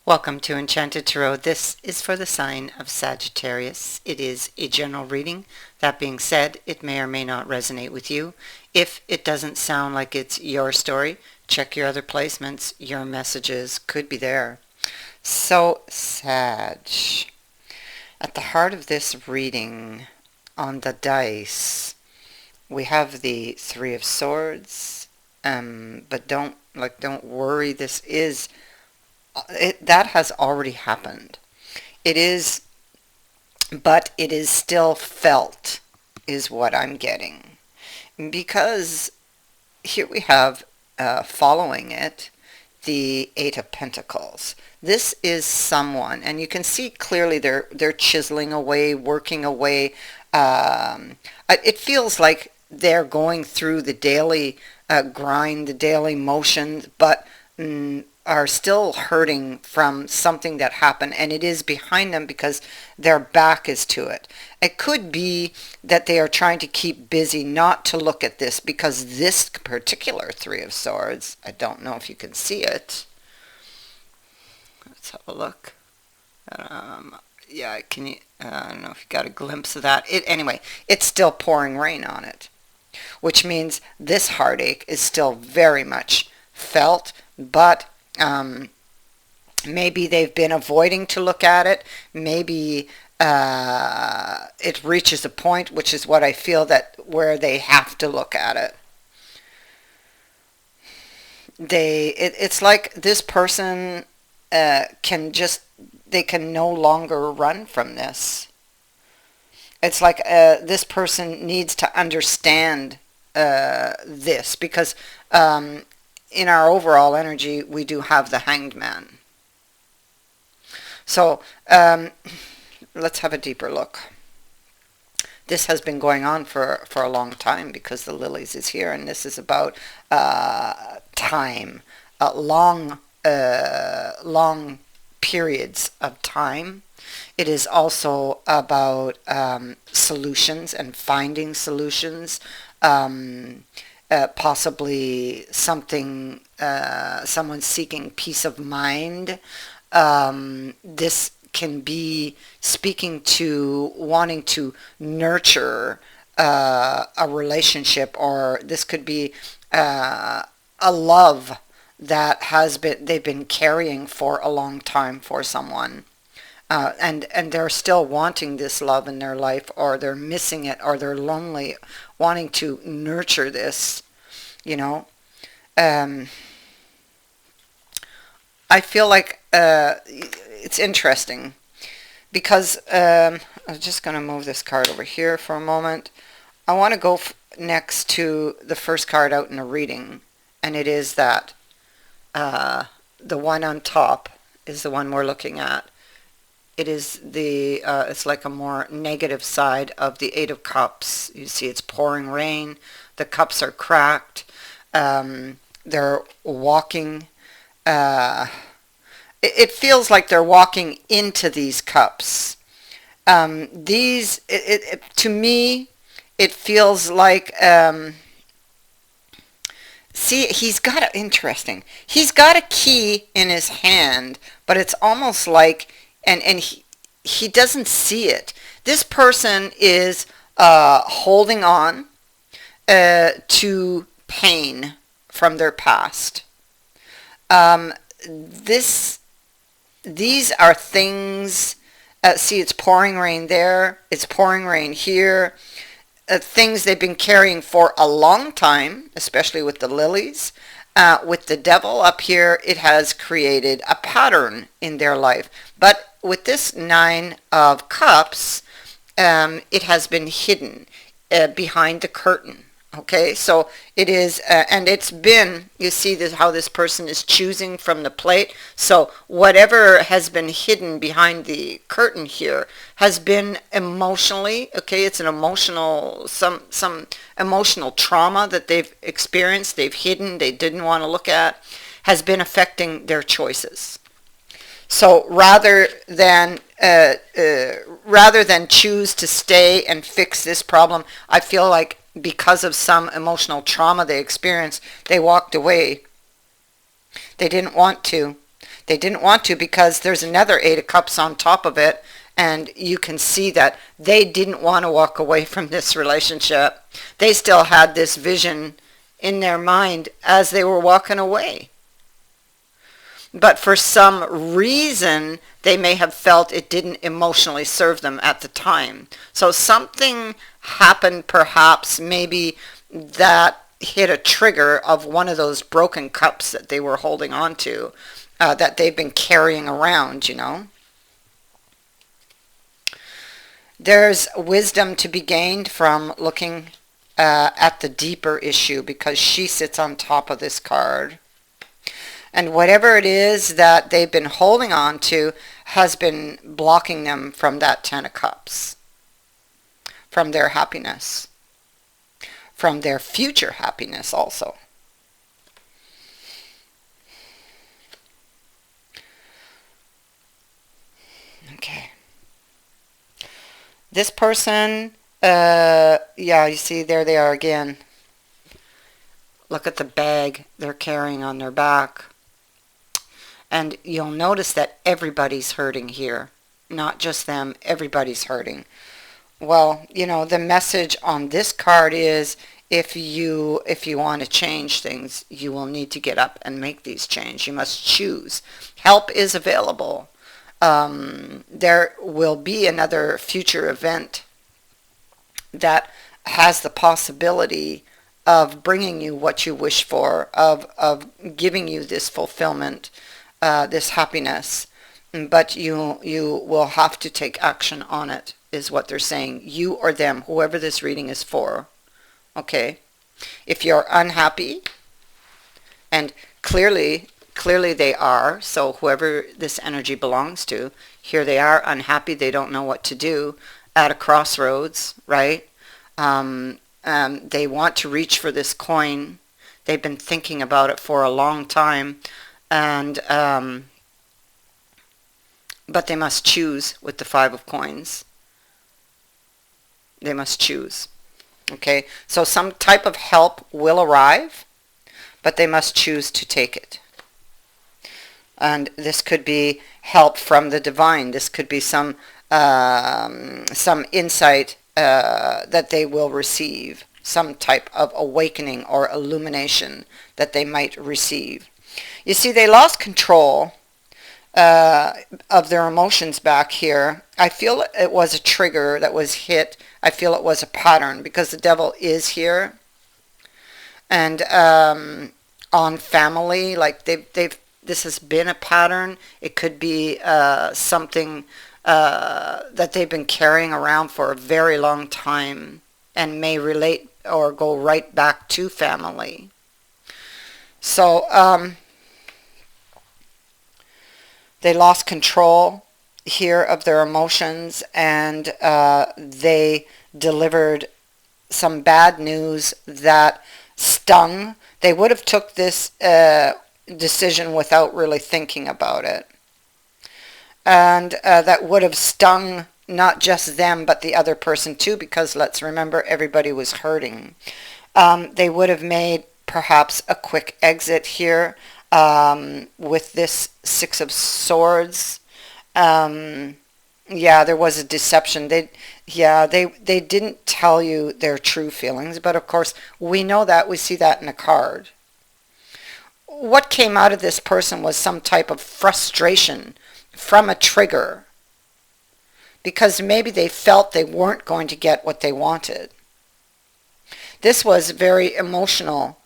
Welcome to Enchanted Tarot. This is for the sign of Sagittarius. It is a general reading. That being said, it may or may not resonate with you. If it doesn't sound like it's your story, check your other placements. Your messages could be there. So, Sag. At the heart of this reading on the dice, we have the Three of Swords. But don't worry. That has already happened. It is, but it is still felt, is what I'm getting. Because here we have, following it, the Eight of Pentacles. This is someone, and you can see clearly they're chiseling away, working away. It feels like they're going through the daily grind, the daily motion, but are still hurting from something that happened, and it is behind them because their back is to it. It could be that they are trying to keep busy not to look at this, because this particular Three of Swords, I don't know if you can see it. Let's have a look. Yeah, can you? I don't know if you got a glimpse of that. Anyway, it's still pouring rain on it, which means this heartache is still very much felt, but maybe they've been avoiding to look at it. Maybe it reaches a point, which is what I feel, that where they have to look at it. It's like this person they can no longer run from this. It's like this person needs to understand this, because in our overall energy, we do have the Hanged Man. So let's have a deeper look. This has been going on for a long time, because the Lilies is here, and this is about time, long periods of time. It is also about solutions and finding solutions. Possibly someone seeking peace of mind. This can be speaking to wanting to nurture a relationship, or this could be a love that they've been carrying for a long time for someone. And they're still wanting this love in their life, or they're missing it, or they're lonely, wanting to nurture this, I feel like it's interesting, because I'm just going to move this card over here for a moment. I want to go next to the first card out in the reading, and it is that the one on top is the one we're looking at. It is it's like a more negative side of the Eight of Cups. You see it's pouring rain. The cups are cracked. They're walking. It feels like they're walking into these cups. To me, it feels like, see, he's got a key in his hand, but it's almost like, and he doesn't see it. This person is holding on to pain from their past. These are things. See, it's pouring rain there. It's pouring rain here. Things they've been carrying for a long time, especially with the Lilies. With the Devil up here, it has created a pattern in their life. But with this Nine of Cups, it has been hidden behind the curtain. Okay, so it is, and it's been, you see this, how this person is choosing from the plate. So whatever has been hidden behind the curtain here has been emotionally, okay, it's an emotional, some emotional trauma that they've experienced, they've hidden, they didn't want to look at, has been affecting their choices. So rather than choose to stay and fix this problem, I feel like because of some emotional trauma they experienced, they walked away. They didn't want to. They didn't want to because there's another Eight of Cups on top of it, and you can see that they didn't want to walk away from this relationship. They still had this vision in their mind as they were walking away. But for some reason, they may have felt it didn't emotionally serve them at the time. So something happened, perhaps, maybe that hit a trigger of one of those broken cups that they were holding on to, that they've been carrying around, you know. There's wisdom to be gained from looking at the deeper issue, because she sits on top of this card. And whatever it is that they've been holding on to has been blocking them from that Ten of Cups, from their happiness, from their future happiness also. Okay. This person, yeah, you see, there they are again. Look at the bag they're carrying on their back. And you'll notice that everybody's hurting here. Not just them, everybody's hurting. Well, you know, the message on this card is, if you want to change things, you will need to get up and make these changes. You must choose. Help is available. There will be another future event that has the possibility of bringing you what you wish for, of giving you this fulfillment, this happiness, but you will have to take action on it, is what they're saying. You or them, whoever this reading is for. Okay? If you're unhappy, and clearly they are, so whoever this energy belongs to, here they are unhappy, they don't know what to do, at a crossroads, right? They want to reach for this coin. They've been thinking about it for a long time, and but they must choose with the Five of Coins. They must choose. Okay, so some type of help will arrive, but they must choose to take it. And this could be help from the divine. This could be some insight that they will receive, some type of awakening or illumination that they might receive. You see, they lost control of their emotions back here. I feel it was a trigger that was hit. I feel it was a pattern, because the devil is here. And on family, like this has been a pattern. It could be something that they've been carrying around for a very long time, and may relate or go right back to family. So they lost control here of their emotions, and they delivered some bad news that stung. They would have took this decision without really thinking about it, and that would have stung not just them but the other person too, because let's remember, everybody was hurting. They would have made perhaps a quick exit here with this Six of Swords. Yeah, there was a deception. They didn't tell you their true feelings, but of course we know that. We see that in a card. What came out of this person was some type of frustration from a trigger, because maybe they felt they weren't going to get what they wanted. This was a very emotional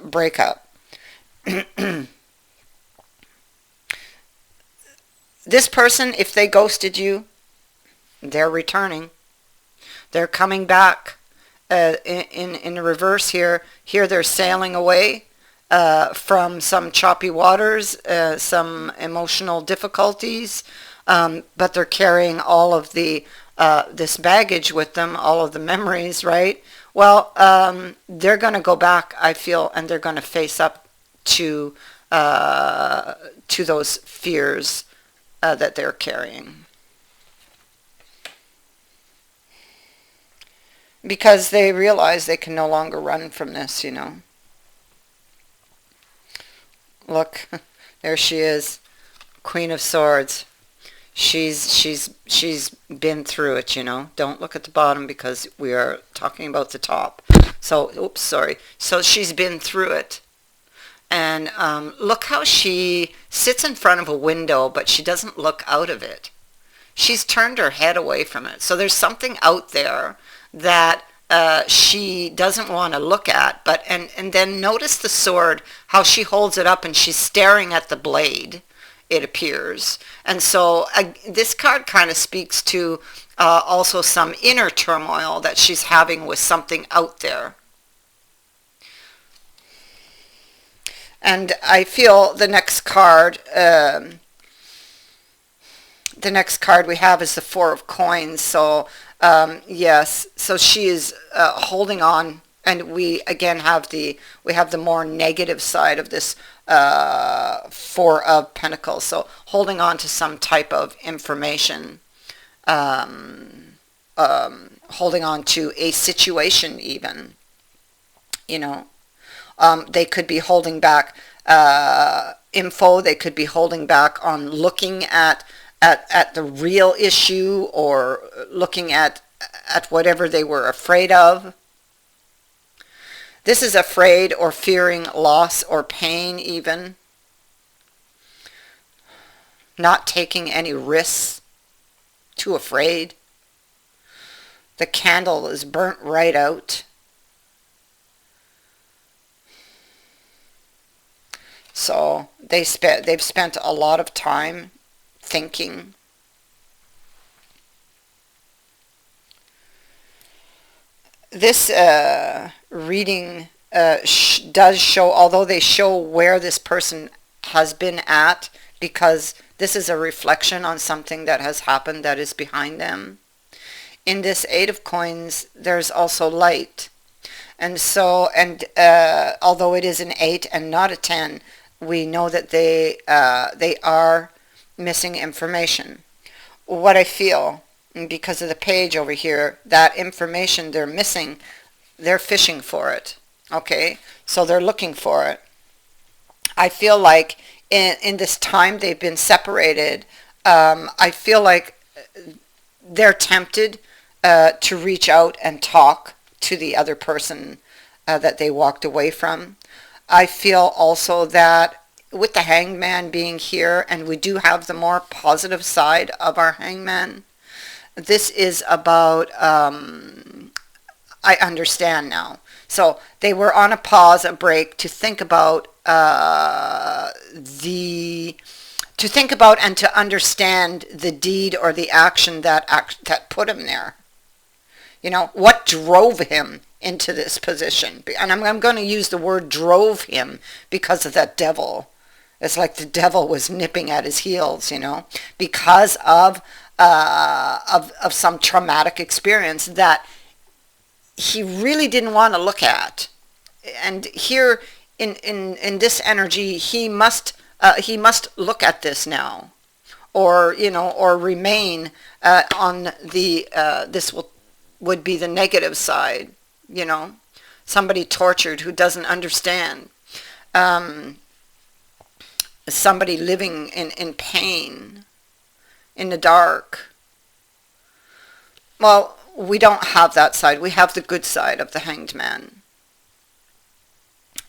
breakup. This person, if they ghosted you, they're returning. They're coming back. In the reverse here they're sailing away from some choppy waters, some emotional difficulties, but they're carrying all of the this baggage with them, all of the memories, right? Well, they're going to go back, I feel, and they're going to face up to those fears that they're carrying, because they realize they can no longer run from this, you know. Look, There she is, Queen of Swords. She's been through it, you know. Don't look at the bottom because we are talking about the top. So, oops, sorry. So she's been through it. And look how she sits in front of a window, but she doesn't look out of it. She's turned her head away from it. So there's something out there that she doesn't want to look at. But and then notice the sword, how she holds it up and she's staring at the blade, it appears. And so this card kind of speaks to also some inner turmoil that she's having with something out there. And I feel the next card we have is the Four of Coins. So yes, so she is holding on, and we again have the more negative side of this Four of Pentacles. So holding on to some type of information, holding on to a situation, even, you know. They could be holding back info. They could be holding back on looking at the real issue, or looking at whatever they were afraid of. This is afraid or fearing loss or pain, even. Not taking any risks. Too afraid. The candle is burnt right out. So they've spent a lot of time thinking. This reading does show, although they show where this person has been at, because this is a reflection on something that has happened that is behind them. In this Eight of Coins, there's also light. And so, although it is an 8 and not a 10, we know that they are missing information. What I feel, because of the page over here, that information they're missing, they're fishing for it. Okay, so they're looking for it. I feel like in this time they've been separated, I feel like they're tempted to reach out and talk to the other person that they walked away from. I feel also that with the Hangman being here, and we do have the more positive side of our Hangman, this is about, I understand now. So they were on a pause, a break, to think about and to understand the deed or the action that put him there. You know, what drove him into this position? And I'm going to use the word drove him because of that devil. It's like the devil was nipping at his heels, you know, because of some traumatic experience that he really didn't want to look at. And here in this energy, he must look at this now, or, you know, or remain on the this would be the negative side, you know, somebody tortured who doesn't understand, somebody living in pain, in the dark. Well, we don't have that side. We have the good side of the Hanged Man.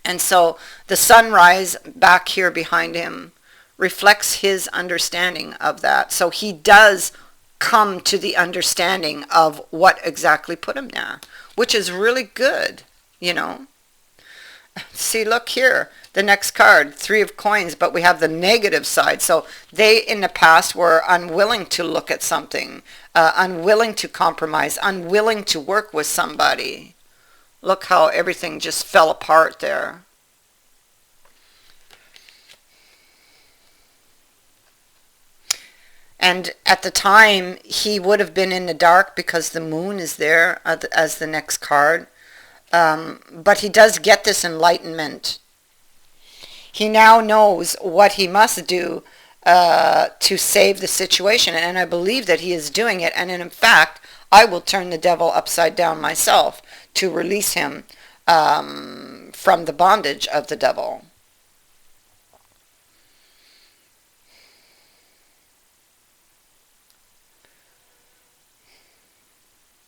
And so the sunrise back here behind him reflects his understanding of that. So he does come to the understanding of what exactly put him there, which is really good, you know. See, look here, the next card, Three of Coins, but we have the negative side. So they in the past were unwilling to look at something, unwilling to compromise, unwilling to work with somebody. Look how everything just fell apart there. And at the time, he would have been in the dark because the moon is there as the next card. But he does get this enlightenment. He now knows what he must do to save the situation. And I believe that he is doing it. And in fact, I will turn the devil upside down myself to release him from the bondage of the devil.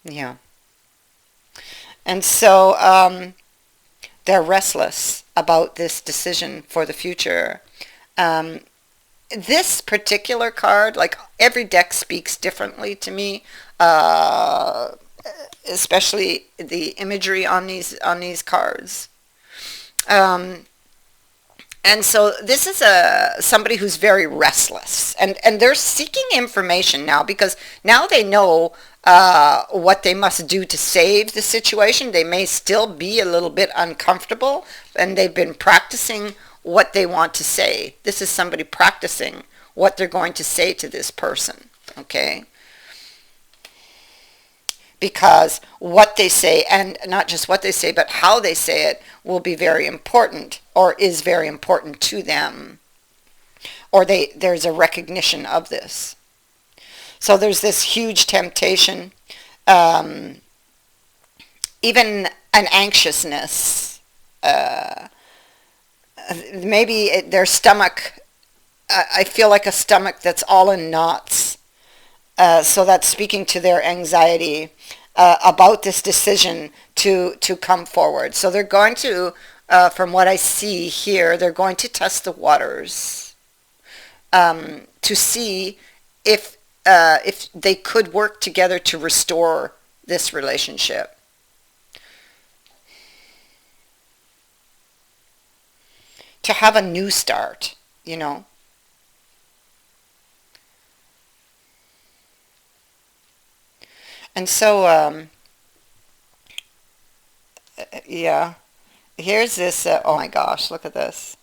Yeah. And so they're restless about this decision for the future. Um, this particular card, like every deck speaks differently to me, uh, especially the imagery on these cards. Um, and so this is somebody who's very restless, and they're seeking information now because now they know what they must do to save the situation. They may still be a little bit uncomfortable, and they've been practicing what they want to say. This is somebody practicing what they're going to say to this person, okay? Because what they say, and not just what they say, but how they say it, will be very important, or is very important to them, or there's a recognition of this. So there's this huge temptation, um, even an anxiousness, uh, maybe their stomach, I feel like a stomach that's all in knots. So that's speaking to their anxiety about this decision to come forward. So they're going to, from what I see here, they're going to test the waters to see if they could work together to restore this relationship. To have a new start, you know. And so, yeah, here's this, oh my gosh, look at this.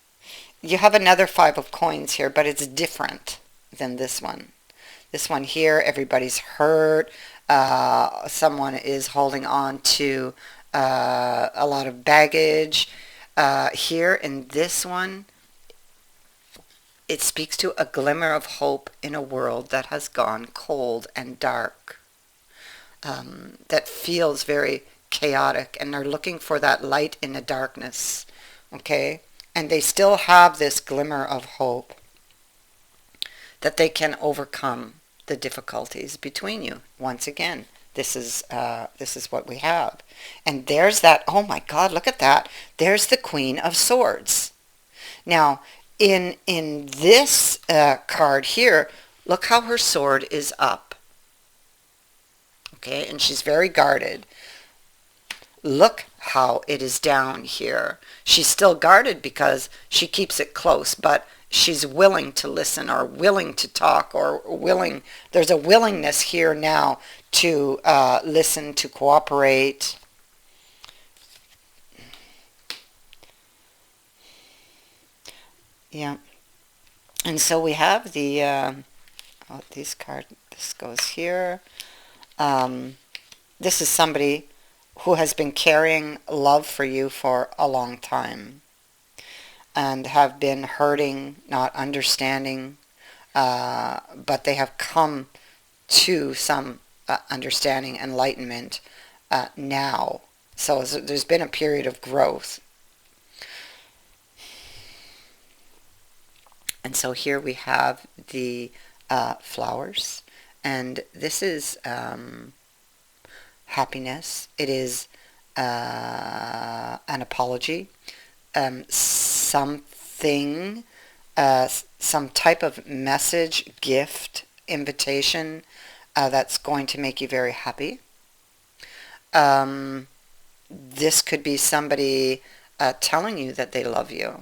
You have another five of coins here, but it's different than this one. This one here, everybody's hurt. Someone is holding on to a lot of baggage. Here in this one, it speaks to a glimmer of hope in a world that has gone cold and dark. That feels very chaotic, and they're looking for that light in the darkness, okay? And they still have this glimmer of hope that they can overcome the difficulties between you. Once again, this is what we have. And there's that, oh my God, look at that. There's the Queen of Swords. Now, in this card here, look how her sword is up. Okay, and she's very guarded. Look how it is down here. She's still guarded because she keeps it close, but she's willing to listen or willing to talk or willing. There's a willingness here now to listen, to cooperate. Yeah. And so we have the, these cards, this goes here. This is somebody who has been carrying love for you for a long time and have been hurting, not understanding, but they have come to some understanding, enlightenment now. So there's been a period of growth. And so here we have the flowers. And this is happiness. It is an apology. Something, some type of message, gift, invitation that's going to make you very happy. This could be somebody telling you that they love you.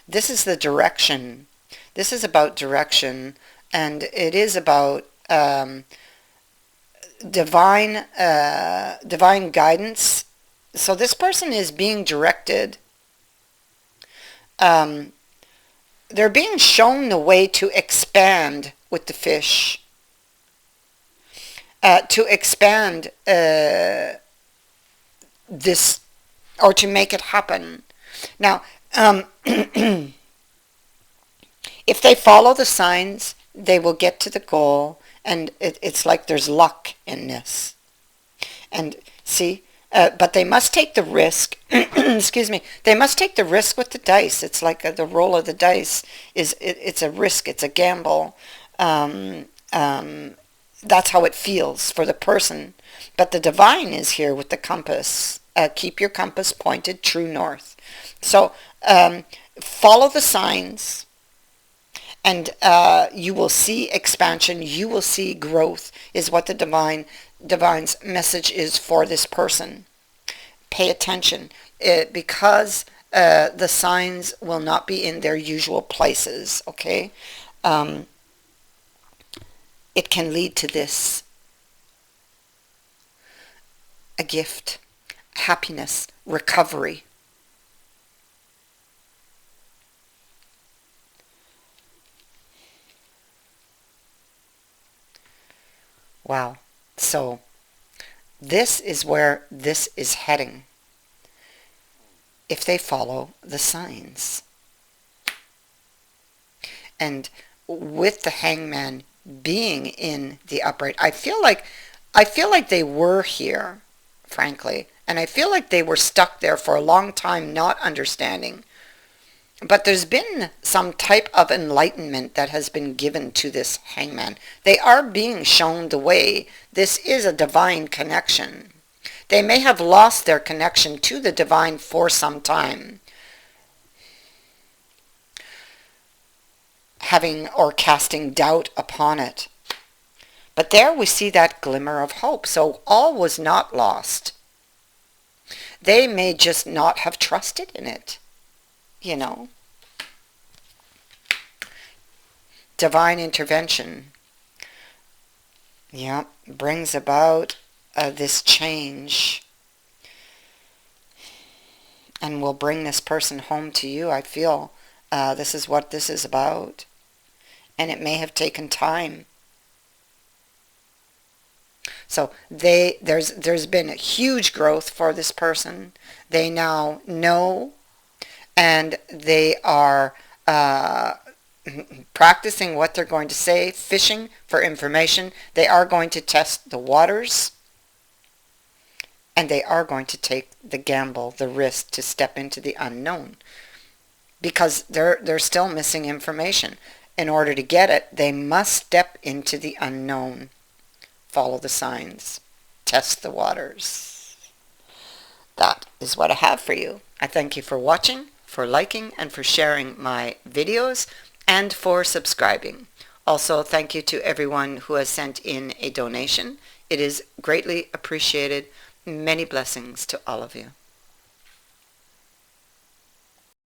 This is the direction. This is about direction, and it is about divine guidance. So this person is being directed. They're being shown the way to expand with the fish. To expand this, or to make it happen. Now, if they follow the signs, they will get to the goal, and it's like there's luck in this. And see, But they must take the risk. Excuse me. They must take the risk with the dice. It's like the roll of the dice it's a risk. It's a gamble. Um, um, that's how it feels for the person. But the divine is here with the compass. Keep your compass pointed true north. So follow the signs, and you will see expansion. You will see growth. Is what the divine's message is for this person. Pay attention, because the signs will not be in their usual places. Okay, um, it can lead to this: a gift, happiness, recovery. Wow. So this is where this is heading if they follow the signs. And with the hangman being in the upright, I feel like they were here, frankly, and I feel like they were stuck there for a long time not understanding. But there's been some type of enlightenment that has been given to this hangman. They are being shown the way. This is a divine connection. They may have lost their connection to the divine for some time, having or casting doubt upon it. But there we see that glimmer of hope. So all was not lost. They may just not have trusted in it, you know. Divine intervention, yeah, brings about this change, and will bring this person home to you. I feel this is what this is about, and it may have taken time. So there's been a huge growth for this person. They now know, and they are practicing what they're going to say, fishing for information. They are going to test the waters, and they are going to take the gamble, the risk to step into the unknown, because they're still missing information. In order to get it, they must step into the unknown, follow the signs, test the waters. That is what I have for you. I thank you for watching, for liking, and for sharing my videos, and for subscribing. Also, thank you to everyone who has sent in a donation. It is greatly appreciated. Many blessings to all of you.